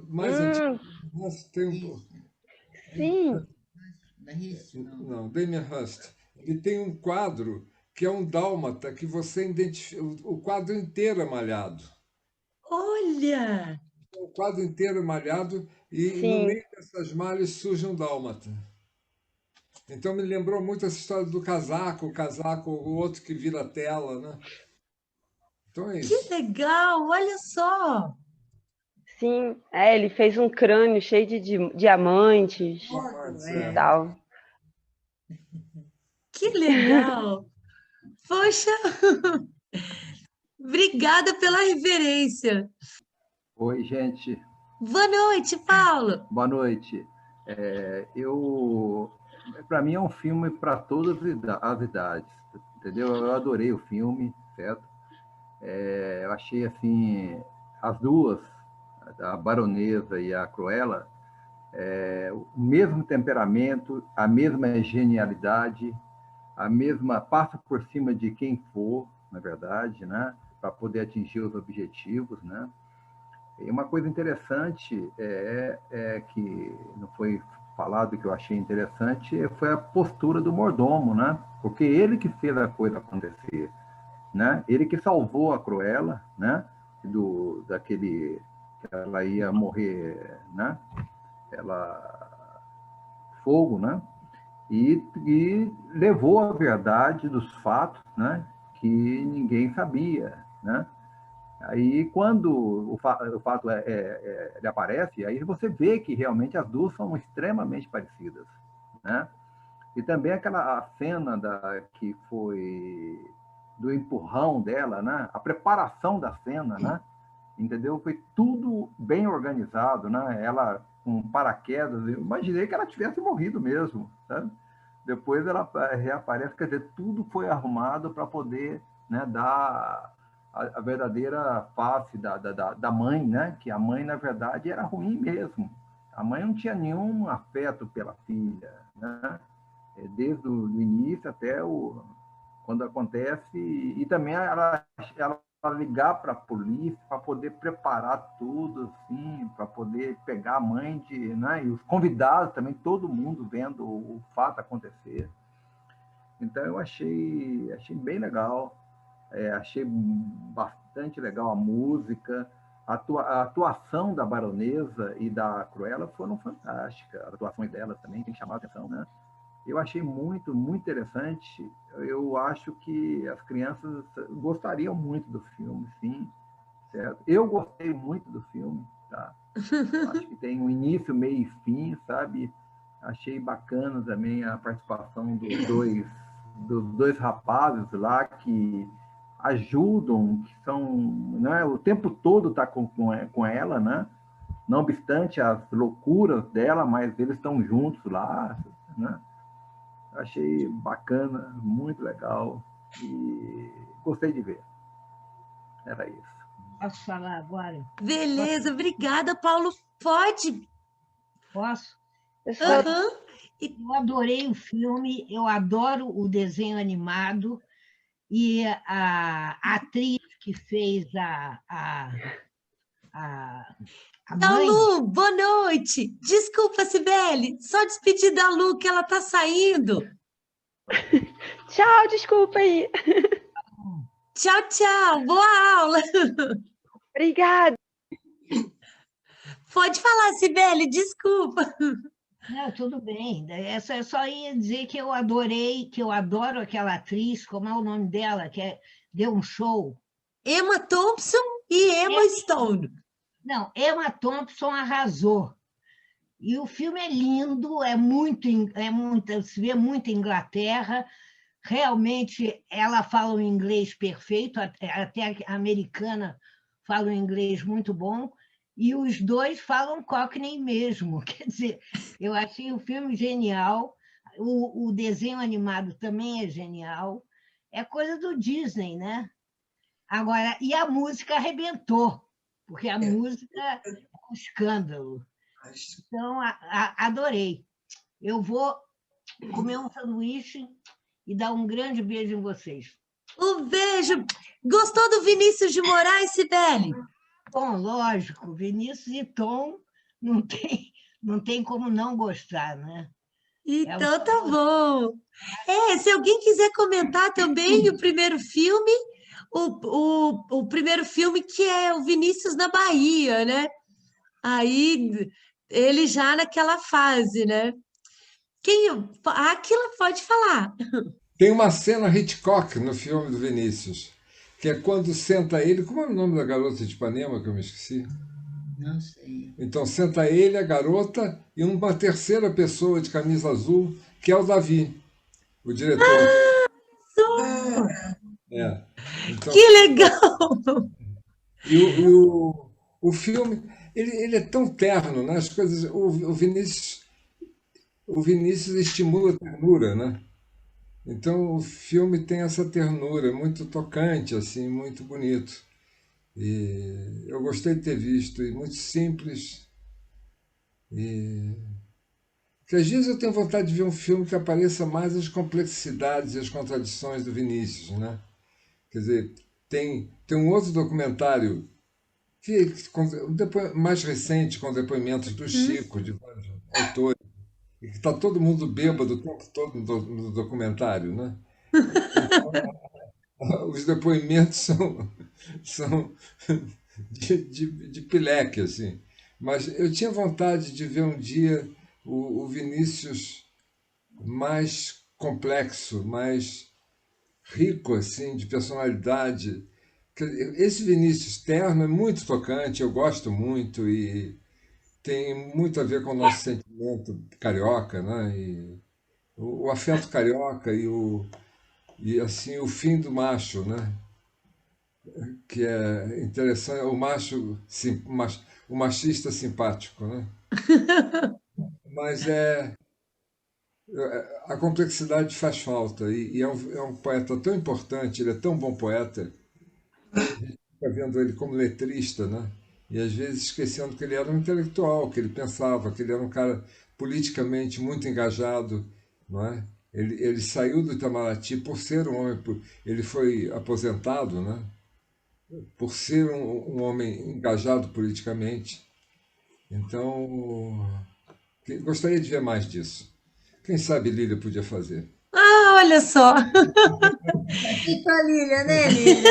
mais antigo, nossa, tem Sim. não, Damien Hirst. Ele tem um quadro que é um dálmata, que você identifica. O quadro inteiro é malhado. Olha! O quadro inteiro é malhado e no Sim. meio dessas malhas surge um dálmata. Então me lembrou muito essa história do casaco, o outro que vira tela, né? Então é Que isso. legal! Olha só! Sim, ele fez um crânio cheio de diamantes e É. tal. Que legal! Poxa, obrigada pela reverência. Oi, gente. Boa noite, Paulo. Boa noite. Para mim é um filme para todas as idades, entendeu? Eu adorei o filme, certo? Eu achei assim as duas, a Baronesa e a Cruella, o mesmo temperamento, a mesma genialidade, a mesma passa por cima de quem for, na verdade, né? Para poder atingir os objetivos, né? E uma coisa interessante que não foi falado, que eu achei interessante, foi a postura do mordomo, né? Porque ele que fez a coisa acontecer, né? Ele que salvou a Cruella, né? Daquele que ela ia morrer, né? Fogo, né? E levou a verdade dos fatos, né? Que ninguém sabia, né? Aí, quando o fato ele aparece, aí você vê que realmente as duas são extremamente parecidas, né? E também aquela cena que foi do empurrão dela, né? A preparação da cena, né? Entendeu? Foi tudo bem organizado, né? Ela com paraquedas, eu imaginei que ela tivesse morrido mesmo, sabe? Depois ela reaparece, quer dizer, tudo foi arrumado para poder, né, dar a verdadeira face da mãe, né? Que a mãe, na verdade, era ruim mesmo. A mãe não tinha nenhum afeto pela filha, né? Desde o início até quando acontece. E também ela ligar para a polícia para poder preparar tudo, assim, para poder pegar a mãe né? E os convidados também, todo mundo vendo o fato acontecer. Então eu achei bem legal. Achei bastante legal a música, a atuação da Baronesa e da Cruella foram fantásticas, as atuações delas também tem que chamar a atenção, né? Eu achei muito, muito interessante. Eu acho que as crianças gostariam muito do filme, sim, certo? Eu gostei muito do filme, tá? Acho que tem um início, meio e fim, sabe? Achei bacana também a participação dos dois rapazes lá que ajudam, que são, né, o tempo todo tá com ela, né? Não obstante as loucuras dela, mas eles estão juntos lá, né? Achei bacana, muito legal e gostei de ver. Era isso. Posso falar agora? Beleza, obrigada, Paulo. Pode? Posso? Aham. Eu adorei o filme, eu adoro o desenho animado e a atriz que fez a mãe. Lu, boa noite. Desculpa, Cibele, só despedir da Lu, que ela está saindo. Tchau, desculpa aí. Tchau, tchau. Boa aula. Obrigada. Pode falar, Cibele, desculpa. Não, tudo bem. Eu só ia dizer que eu adorei, que eu adoro aquela atriz, como é o nome dela, deu um show. Emma Thompson e Emma Stone. Não, Emma Thompson arrasou. E o filme é lindo, se vê muito Inglaterra. Realmente, ela fala um inglês perfeito, até a americana fala um inglês muito bom, e os dois falam Cockney mesmo. Quer dizer, eu achei o filme genial, o desenho animado também é genial, é coisa do Disney, né? Agora, e a música arrebentou, porque a música é um escândalo. Então, adorei. Eu vou comer um sanduíche e dar um grande beijo em vocês. Um beijo. Gostou do Vinícius de Moraes, Cibele? Bom, lógico, Vinícius e Tom não tem como não gostar, né? Então tá bom. Se alguém quiser comentar também o primeiro filme, o primeiro filme que é o Vinícius na Bahia, né? Aí ele já naquela fase, né? Aquila pode falar. Tem uma cena Hitchcock no filme do Vinícius, que é quando senta ele. Como é o nome da garota de Ipanema que eu me esqueci? Não sei. Então senta ele, a garota e uma terceira pessoa de camisa azul, que é o Davi, o diretor. Então, que legal! O filme ele é tão terno, né? As coisas, o Vinícius estimula a ternura, né? Então o filme tem essa ternura, muito tocante, assim, muito bonito. E eu gostei de ter visto, e muito simples. Que às vezes eu tenho vontade de ver um filme que apareça mais as complexidades e as contradições do Vinícius, né? Quer dizer, tem um outro documentário mais recente, com depoimentos do Chico, de vários autores, e que está todo mundo bêbado o tempo todo no documentário, né? Os depoimentos são de pileque, assim. Mas eu tinha vontade de ver um dia o Vinícius mais complexo, mais rico, assim, de personalidade. Esse Vinícius terno é muito tocante, eu gosto muito e tem muito a ver com o nosso sentimento carioca, né? E o afeto carioca e assim o fim do macho, né? Que é interessante, o macho, sim, o machista simpático, né? Mas a complexidade faz falta e é um poeta tão importante, ele é tão bom poeta, fica vendo ele como letrista, né? E às vezes esquecendo que ele era um intelectual, que ele pensava, que ele era um cara politicamente muito engajado, não é? Ele saiu do Itamaraty por ser um homem, ele foi aposentado, né? Por ser um homem engajado politicamente. Então, gostaria de ver mais disso. Quem sabe Lília podia fazer. Olha só! Aqui com a Lília, né, Lília?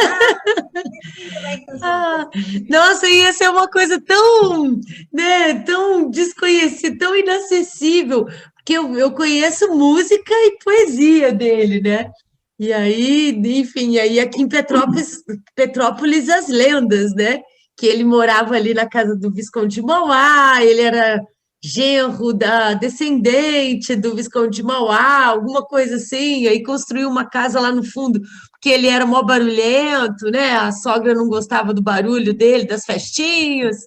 Nossa, ia ser uma coisa tão, né, tão desconhecida, tão inacessível, porque eu conheço música e poesia dele, né? E aí, enfim, aí aqui em Petrópolis as lendas, né? Que ele morava ali na casa do Visconde de Mauá, ele era genro da descendente do Visconde de Mauá, alguma coisa assim, aí construiu uma casa lá no fundo, porque ele era mó barulhento, né? A sogra não gostava do barulho dele, das festinhas.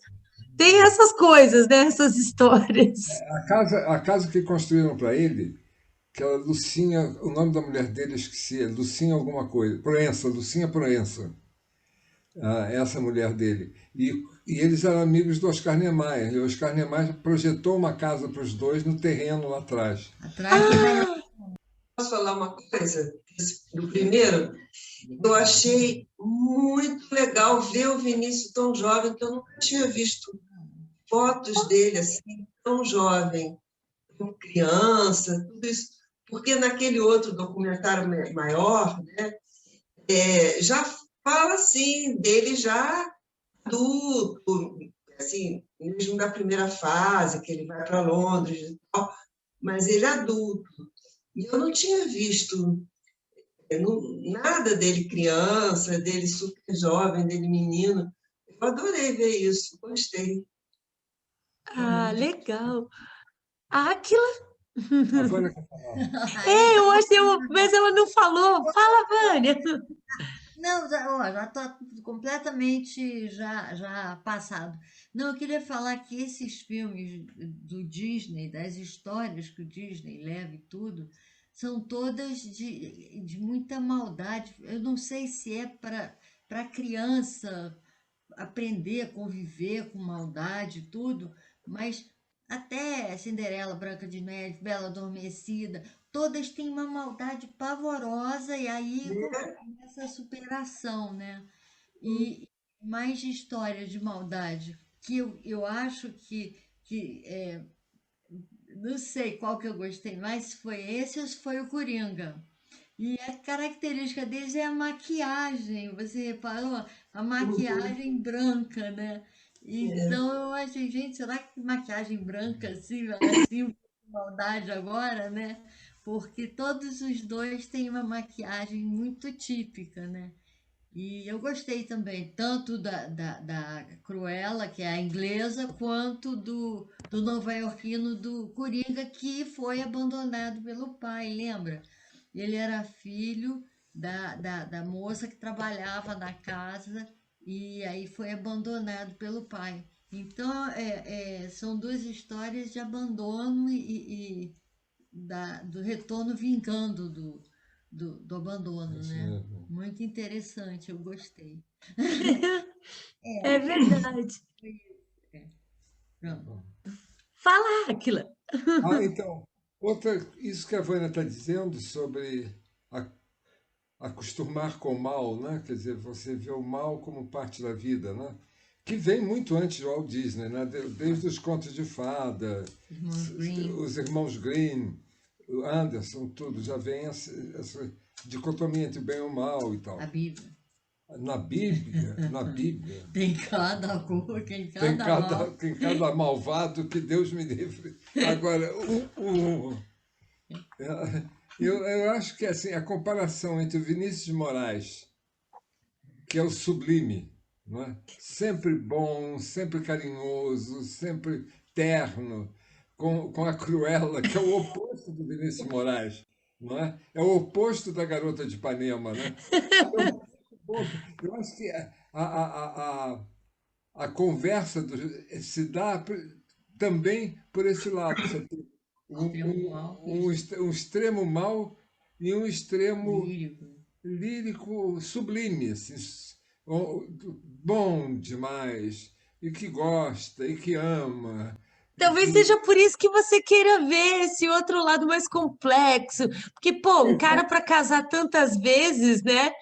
Tem essas coisas, né? Essas histórias. A casa que construíram para ele, que era Lucinha, o nome da mulher dele eu esqueci, Lucinha alguma coisa, Proença, Lucinha Proença, essa mulher dele. E eles eram amigos do Oscar Niemeyer, e o Oscar Niemeyer projetou uma casa para os dois no terreno lá atrás. Posso falar uma coisa? Do primeiro, eu achei muito legal ver o Vinícius tão jovem, que eu nunca tinha visto fotos dele assim, tão jovem, como criança, tudo isso. Porque naquele outro documentário maior, né, já fala assim, dele já adulto, assim, mesmo da primeira fase, que ele vai para Londres e tal, mas ele é adulto. E eu não tinha visto nada dele criança, dele super jovem, dele menino. Eu adorei ver isso, gostei. Legal. Aquila. A Vânia quer falar. Eu achei, mas ela não falou. Fala, Vânia. Não, já está completamente já passado. Não, eu queria falar que esses filmes do Disney, das histórias que o Disney leva e tudo, são todas de muita maldade. Eu não sei se é para criança aprender a conviver com maldade e tudo, mas até Cinderela, Branca de Neve, Bela Adormecida, todas têm uma maldade pavorosa e aí começa a superação, né? E mais histórias de maldade, que eu acho não sei qual que eu gostei mais, se foi esse ou se foi o Coringa. E a característica deles é a maquiagem. Você reparou? A maquiagem branca, né? Então eu achei, gente, será que maquiagem branca assim maldade agora, né? Porque todos os dois têm uma maquiagem muito típica, né? E eu gostei também, tanto da Cruella, que é a inglesa, quanto do nova-iorquino do Coringa, que foi abandonado pelo pai, lembra? Ele era filho da moça que trabalhava na casa e aí foi abandonado pelo pai. Então, são duas histórias de abandono do retorno vingando do abandono, Isso né? mesmo. Muito interessante, eu gostei. É verdade. Pronto. Fala, Áquila. Então, isso que a Vânia está dizendo sobre acostumar com o mal, né? Quer dizer, você vê o mal como parte da vida, né? Que vem muito antes do Walt Disney, né? Desde os contos de fada, os irmãos Grimm, o Anderson, tudo, já vem essa dicotomia entre o bem e o mal e tal. A Bíblia. Na Bíblia. Tem cada cor, tem cada Tem cada malvado que Deus me livre. Agora, eu acho que assim, a comparação entre o Vinícius de Moraes, que é o sublime, não é? Sempre bom, sempre carinhoso, sempre terno, com a Cruella, que é o oposto do Vinícius de Moraes, não é? É o oposto da Garota de Ipanema, né? Eu acho que a conversa se dá também por esse lado. Você tem um extremo mal e um extremo lírico sublime, assim, bom demais, e que gosta, e que ama. Talvez seja por isso que você queira ver esse outro lado mais complexo. Porque, pô, um cara para casar tantas vezes, né?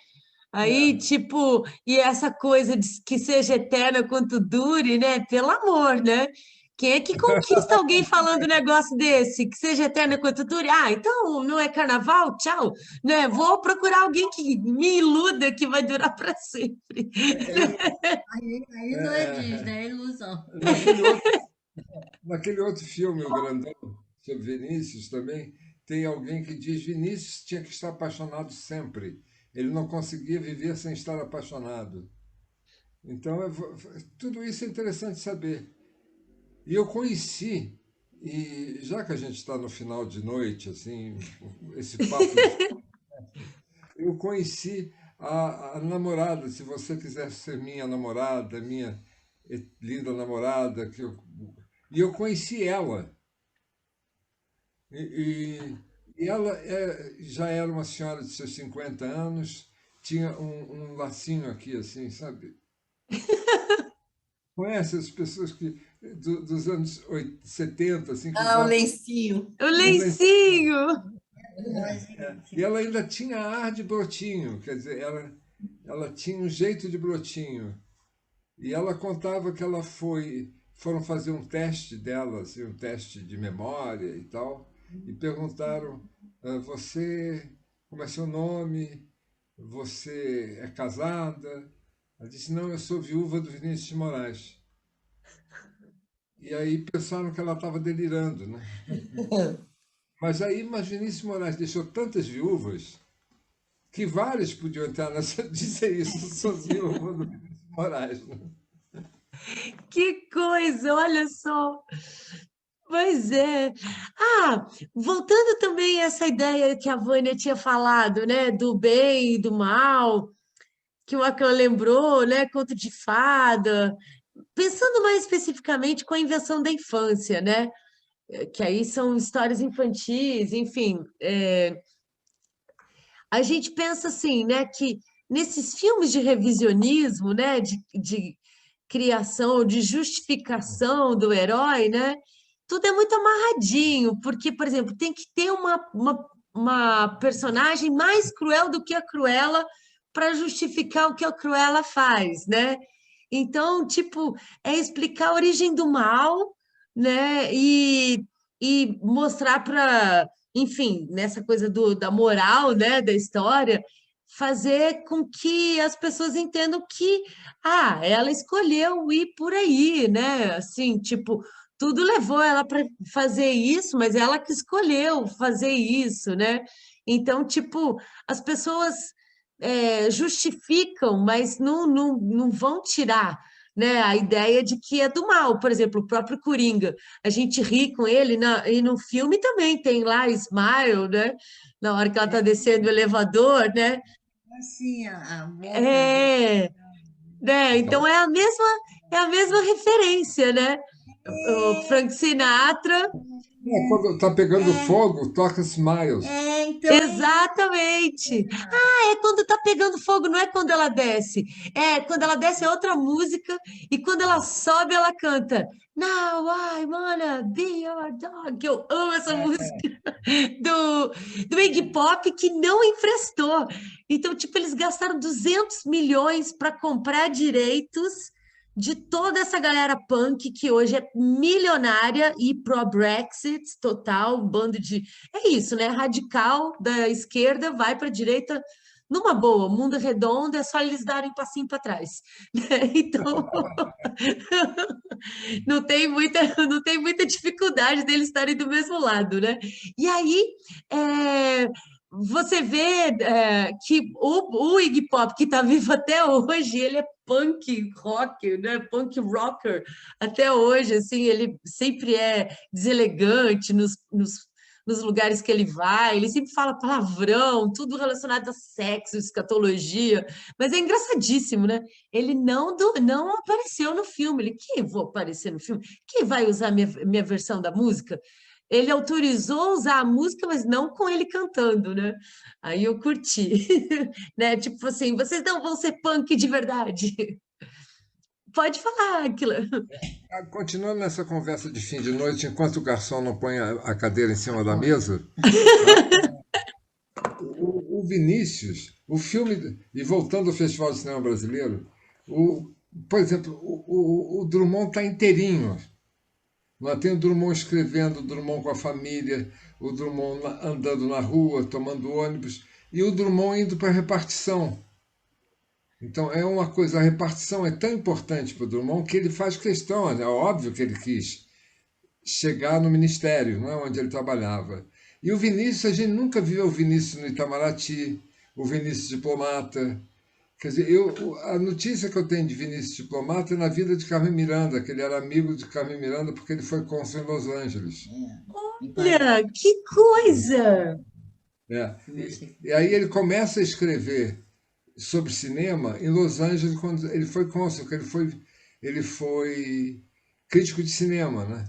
Aí, tipo, e essa coisa de que seja eterna quanto dure, né? Pelo amor, né? Quem é que conquista alguém falando um negócio desse? Que seja eterna quanto dure? Ah, então não é carnaval? Tchau. Né? Vou procurar alguém que me iluda que vai durar para sempre. Aí não é Disney, é ilusão. Naquele outro filme, o Grandão, sobre Vinícius também, tem alguém que diz Vinícius tinha que estar apaixonado sempre. Ele não conseguia viver sem estar apaixonado. Então, tudo isso é interessante saber. E eu conheci, e já que a gente está no final de noite, assim, esse papo, eu conheci a namorada, se você quiser ser minha namorada, minha linda namorada, e eu conheci ela. E ela já era uma senhora de seus 50 anos, tinha um lacinho aqui, assim, sabe? Conhece as pessoas dos anos 70, assim, que o lencinho. O lencinho! E ela ainda tinha ar de brotinho, quer dizer, ela tinha um jeito de brotinho. E ela contava que foram fazer um teste dela, assim, um teste de memória e tal, e perguntaram, como é seu nome? Você é casada? Ela disse, não, eu sou viúva do Vinícius de Moraes. E aí pensaram que ela estava delirando, né? Mas Vinícius de Moraes deixou tantas viúvas que várias podiam entrar dizer isso, sou viúva do Vinícius de Moraes, né? Que coisa, olha só. Pois é. Voltando também a essa ideia que a Vânia tinha falado, né, do bem e do mal, que o Aklan lembrou, né, conto de fada, pensando mais especificamente com a invenção da infância, né, que aí são histórias infantis, enfim, a gente pensa assim, né, que nesses filmes de revisionismo, né, de criação, de justificação do herói, né, tudo é muito amarradinho, porque, por exemplo, tem que ter uma personagem mais cruel do que a Cruella para justificar o que a Cruella faz, né? Então, tipo, é explicar a origem do mal, né? E mostrar para, enfim, nessa coisa da moral, né, da história, fazer com que as pessoas entendam que, ela escolheu ir por aí, né? Assim, tipo, tudo levou ela para fazer isso, mas ela que escolheu fazer isso, né? Então, tipo, as pessoas justificam, mas não vão tirar, né, a ideia de que é do mal. Por exemplo, o próprio Coringa, a gente ri com ele, e no filme também tem lá Smile, né? Na hora que ela está descendo o elevador, né? Assim, a boca dele. É, né? Então é a mesma referência, né? O Frank Sinatra. Quando está pegando fogo, toca Smiles. Então Exatamente. É quando tá pegando fogo, não é quando ela desce. Quando ela desce é outra música, e quando ela sobe, ela canta Now I wanna be your dog. Que eu amo essa música do Iggy Pop, que não emprestou. Então, tipo, eles gastaram 200 milhões para comprar direitos de toda essa galera punk que hoje é milionária e pró-Brexit total, bando de... É isso, né? Radical da esquerda vai para a direita numa boa, mundo redondo, é só eles darem um passinho para trás. Né? Então, não tem muita dificuldade deles estarem do mesmo lado, né? E aí, você vê que o Iggy Pop, que está vivo até hoje, ele é punk rock, né? Punk rocker até hoje, assim, ele sempre é deselegante nos lugares que ele vai, ele sempre fala palavrão, tudo relacionado a sexo, escatologia, mas é engraçadíssimo, né? Ele não apareceu no filme, ele, que vou aparecer no filme? Quem vai usar minha versão da música? Ele autorizou usar a música, mas não com ele cantando, né? Aí eu curti, né? Tipo assim, vocês não vão ser punk de verdade. Pode falar, aquilo. Continuando nessa conversa de fim de noite, enquanto o garçom não põe a cadeira em cima da mesa, o Vinícius, o filme, e voltando ao Festival de Cinema Brasileiro, por exemplo, o Drummond está inteirinho. Tem o Drummond escrevendo, o Drummond com a família, o Drummond andando na rua, tomando ônibus, e o Drummond indo para a repartição. Então, é uma coisa, a repartição é tão importante para o Drummond que ele faz questão, é óbvio que ele quis chegar no ministério, não é, onde ele trabalhava. E o Vinícius, a gente nunca viu o Vinícius no Itamaraty, o Vinícius diplomata. Quer dizer, a notícia que eu tenho de Vinícius diplomata é na vida de Carmen Miranda, que ele era amigo de Carmen Miranda porque ele foi cônsul em Los Angeles. Olha, que coisa! E aí ele começa a escrever sobre cinema em Los Angeles quando ele foi cônsul, que ele foi crítico de cinema, né?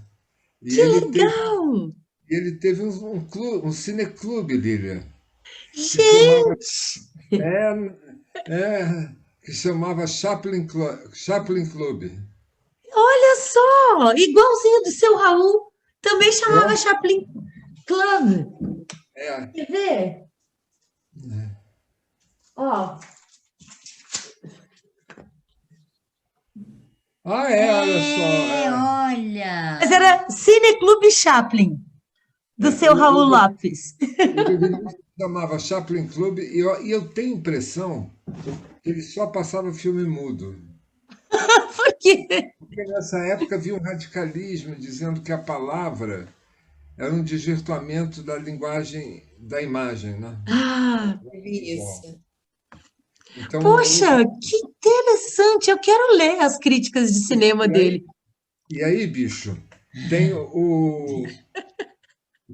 E que legal! Ele teve um cineclube, Lília. Gente! Que chamava Chaplin Club. Olha só! Igualzinho do seu Raul, também chamava Chaplin Club. Quer ver? Ó. Olha só. Olha! Mas era Cineclube Chaplin, do seu Raul Lopes. Ele chamava Chaplin Club e eu tenho a impressão que ele só passava filme mudo. Por quê? Porque nessa época havia um radicalismo dizendo que a palavra era um desvirtuamento da linguagem da imagem, né? Isso. Então, poxa, que interessante! Eu quero ler as críticas de cinema dele. E aí, bicho, tem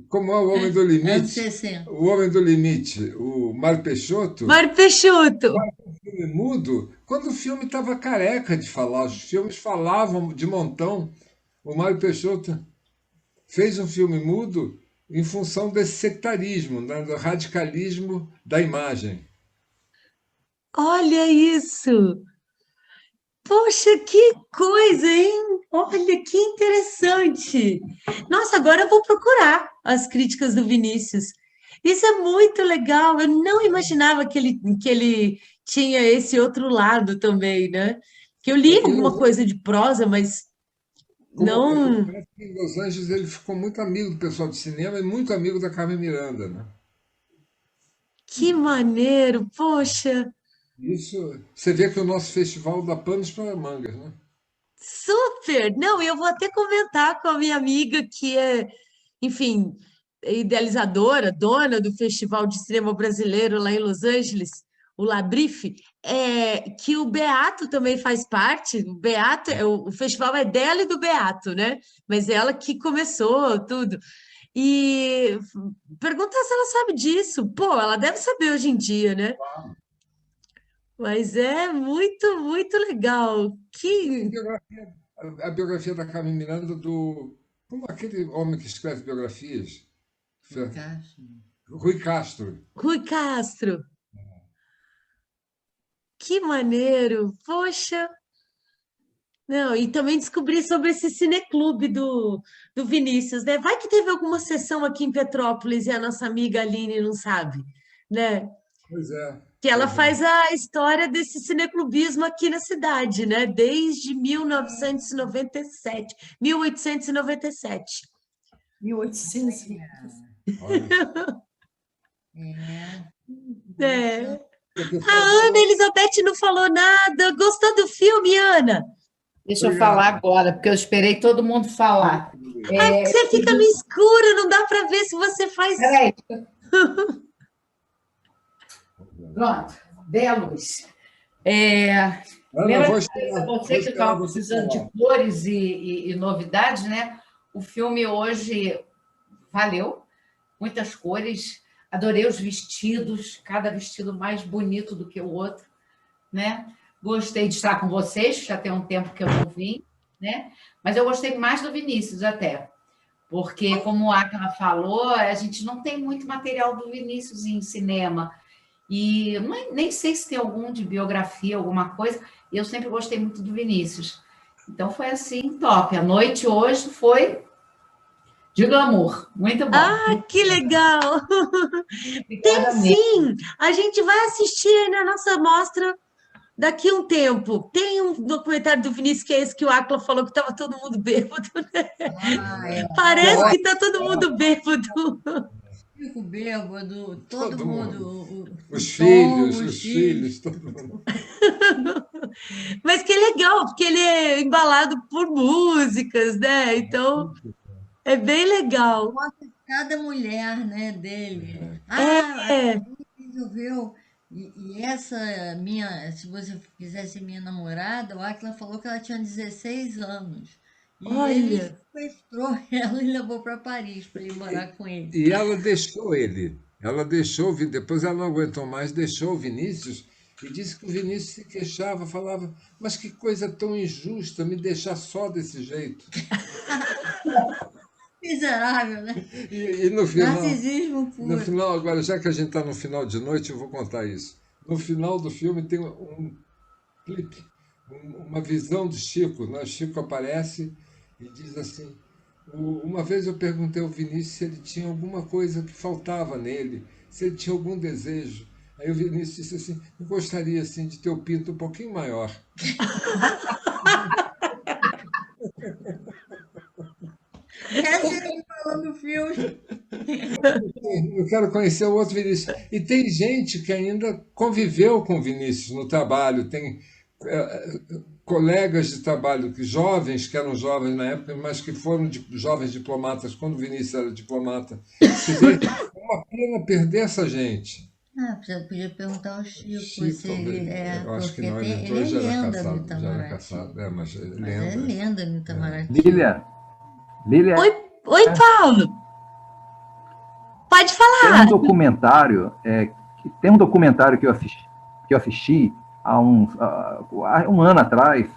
como é o Homem do Limite? O Homem do Limite, o Mário Peixoto. Mário Peixoto. O filme mudo, quando o filme estava careca de falar, os filmes falavam de montão. O Mário Peixoto fez um filme mudo em função desse sectarismo, né, do radicalismo da imagem. Olha isso! Poxa, que coisa, hein? Olha, que interessante! Nossa, agora eu vou procurar as críticas do Vinícius. Isso é muito legal. Eu não imaginava que ele tinha esse outro lado também, né? Que eu li alguma coisa de prosa, mas não... Parece que em Los Angeles ele ficou muito amigo do pessoal de cinema e muito amigo da Carmen Miranda, né? Que maneiro, poxa, Isso, você vê que o nosso festival dá panos para mangas, né? super! Não, eu vou até comentar com a minha amiga que é, enfim, idealizadora, dona do Festival de Cinema Brasileiro lá em Los Angeles, o Labrife, que o Beato também faz parte. O Beato, o festival é dela e do Beato, né? Mas ela que começou tudo. E perguntar se ela sabe disso. Pô, ela deve saber hoje em dia, né? Mas é muito, muito legal. Tem Que a biografia da Carmen Miranda como aquele homem que escreve biografias, Rui Castro. Rui Castro, que maneiro! Poxa! Não, e também descobri sobre esse cineclube do Vinícius, né? Vai que teve alguma sessão aqui em Petrópolis e a nossa amiga Aline não sabe, né? Pois é, Que ela pois é. faz a história desse cineclubismo aqui na cidade, né? Desde 1997, 1897. 1800. Olha, É. Poxa, A Ana Elizabeth não falou nada. Gostou do filme, Ana? Deixa eu falar obrigado. agora, porque eu esperei todo mundo falar. É, você fica no escuro, não dá para ver se você faz. Peraí. Pronto, dei a luz. Ana, Lembra vou que eu disse a esperar, vou você que eu esperar estava você precisando falar. de cores e novidades, né? O filme hoje valeu, muitas cores. Adorei os vestidos, cada vestido mais bonito do que o outro, né? Gostei de estar com vocês, já tem um tempo que eu não vim, né? Mas eu gostei mais do Vinícius até, porque, como a Akla falou, a gente não tem muito material do Vinícius em cinema. E nem sei se tem algum de biografia, alguma coisa. E eu sempre gostei muito do Vinícius. Então foi assim, top. A noite hoje foi de glamour. Muito bom. Ah, que legal! Obrigada Tem mesmo. sim! A gente vai assistir aí na nossa mostra daqui a um tempo. Tem um documentário do Vinícius, que é esse que o Akla falou que estava todo mundo bêbado, né? Parece que está todo mundo bêbado. Fico bêbado, Todo todo mundo. mundo. Os Tom, filhos, os os filhos, todo mundo. Mas que legal, porque ele é embalado por músicas, né? Então, é bem legal. Mostra cada mulher, né, dele. É. Resolveu. E essa minha, se você quiser ser minha namorada, o Akla falou que ela tinha 16 anos. E ele Olha, sequestrou ela e levou para Paris para ir morar com ele. E ela deixou ele. Ela deixou, depois ela não aguentou mais, deixou o Vinícius e disse que o Vinícius se queixava, falava, mas que coisa tão injusta me deixar só desse jeito. Miserável, né? E no final, Narcisismo puro. agora, já que a gente está no final de noite, eu vou contar isso. No final do filme tem um clipe, uma visão do Chico, né? O Chico aparece e diz assim, uma vez eu perguntei ao Vinícius se ele tinha alguma coisa que faltava nele, se ele tinha algum desejo. Aí o Vinícius disse assim, eu gostaria assim, de ter o pinto um pouquinho maior. Essa ele falou no filme. Eu quero conhecer o outro Vinícius. E tem gente que ainda conviveu com o Vinícius no trabalho, tem colegas de trabalho, jovens, que eram jovens na época, mas que foram jovens diplomatas, quando o Vinícius era diplomata. Quer dizer, é uma pena perder essa gente. Você podia perguntar ao Chico, Chico, se ele eu acho que porque não, ele ele é hoje era lenda casado, no já era Itamaraty. casado, mas Mas é lenda. lenda no Itamaraty. Lília, oi, Paulo. Pode tem falar. um documentário, tem um documentário que eu assisti há um ano atrás,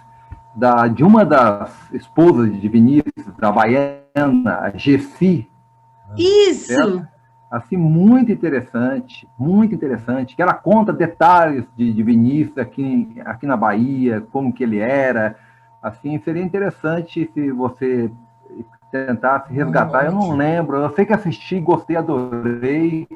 de uma das esposas de Vinícius, da baiana, a Gessi. Isso. Certo? Assim, muito interessante, que ela conta detalhes de Vinícius aqui na Bahia, como que ele era. Assim, seria interessante se você tentasse resgatar. Eu não lembro, eu sei que assisti, gostei, adorei.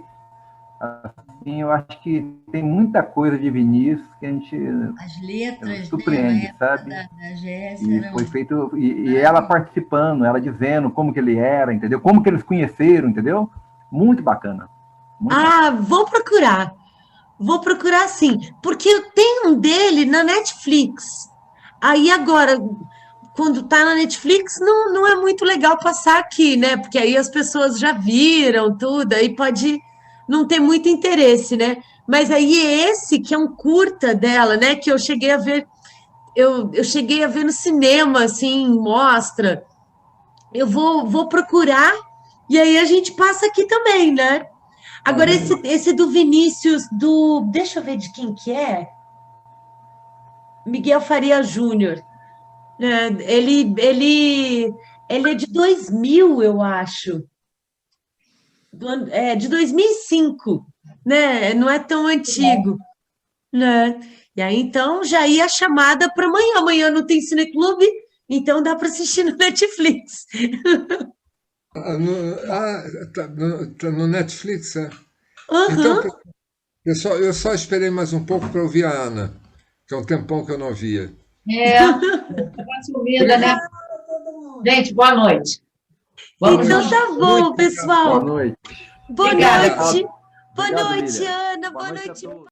Sim, eu acho que tem muita coisa de Vinícius que a gente As letras, surpreende, né, sabe? da Jéssica E eram foi feito, e ela participando, ela dizendo como que ele era, entendeu? Como que eles conheceram, entendeu? Muito bacana. Muito Ah, vou procurar sim, porque eu tenho um dele na Netflix. Aí agora, quando tá na Netflix, não é muito legal passar aqui, né? Porque aí as pessoas já viram tudo, aí pode não ter muito interesse, né? Mas aí esse, que é um curta dela, né? Que eu cheguei a ver, eu cheguei a ver no cinema, assim, mostra. Eu vou procurar e aí a gente passa aqui também, né? Agora, esse do Vinícius, deixa eu ver de quem que é. Miguel Faria Júnior. É, ele é de 2000, eu acho. De 2005, né? Não é tão antigo, né? E aí, então, já ia a chamada para amanhã. Amanhã não tem cineclube, então dá para assistir no Netflix. Tá no Netflix, é? Então, Aham. pessoal, eu só esperei mais um pouco para ouvir a Ana, que é um tempão que eu não via. Tá sumida, né? Gente, boa noite. Vamos Então juntos. tá bom, pessoal. Boa noite. Boa Obrigada. noite. Boa Obrigado, noite, Lília. Ana. Boa Boa noite a noite. todos.